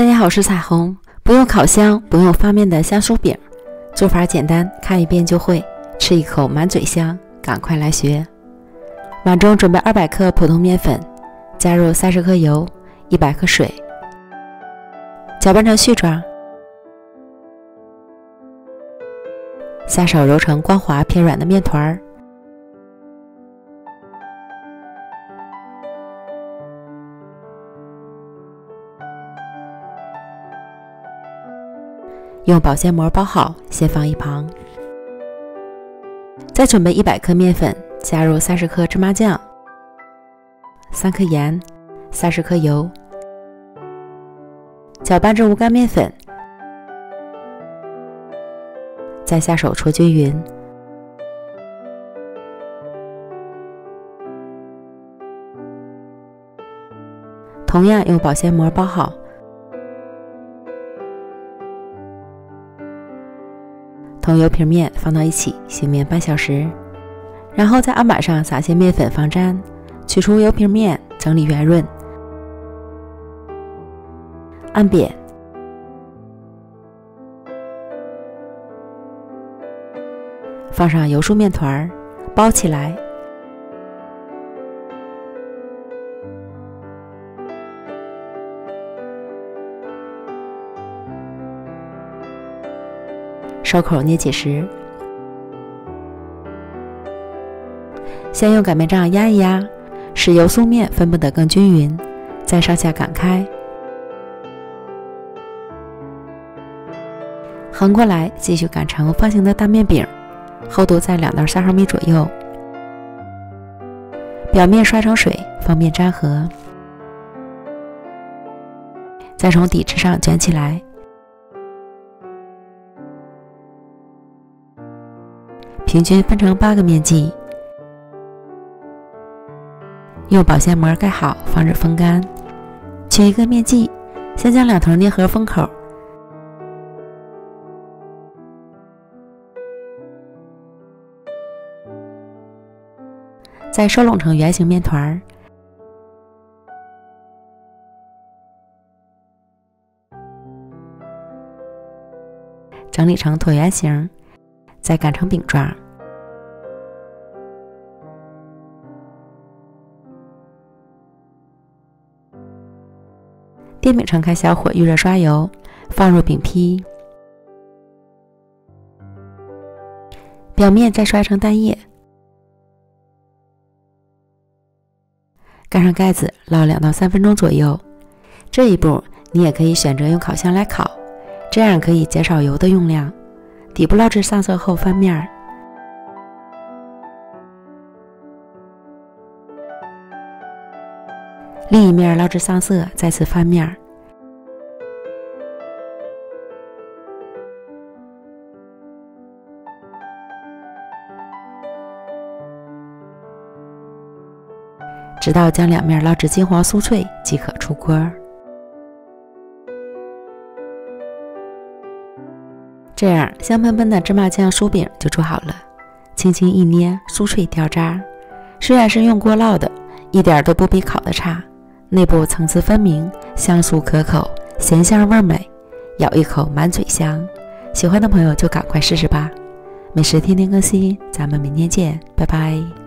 大家好，我是彩虹。不用烤箱，不用发面的香酥饼，做法简单，看一遍就会，吃一口满嘴香，赶快来学。碗中准备200克普通面粉，加入30克油，100克水，搅拌成絮状，下手揉成光滑偏软的面团。用保鲜膜包好，先放一旁。再准备100克面粉，加入30克芝麻酱、3克盐、30克油，搅拌至无干面粉，再下手搓均匀。同样用保鲜膜包好。同油皮面放到一起醒面半小时，然后在案板上撒些面粉防粘，取出油皮面，整理圆润，按扁，放上油酥面团，包起来，收口捏紧实，先用擀面杖压一压，使油酥面分布得更均匀，再上下擀开，横过来继续擀成方形的大面饼，厚度在2到3毫米左右，表面刷成水，方便粘合，再从底子上卷起来。平均分成8个面剂，用保鲜膜盖好，防止风干。取一个面剂，先将2头捏合封口，再收拢成圆形面团，整理成椭圆形，再擀成饼状。电饼铛开小火，预热刷油，放入饼坯，表面再刷成蛋液，盖上盖子，烙2到3分钟左右。这一步你也可以选择用烤箱来烤，这样可以减少油的用量。底部烙至上色后翻面，另一面烙至上色，再次翻面。直到将2面烙至金黄酥脆即可出锅。这样香喷喷的芝麻酱酥饼就做好了，轻轻一捏，酥脆掉渣。虽然是用锅烙的，一点都不比烤的差。内部层次分明，香酥可口，咸香味美，咬一口满嘴香。喜欢的朋友就赶快试试吧。美食天天更新，咱们明天见，拜拜。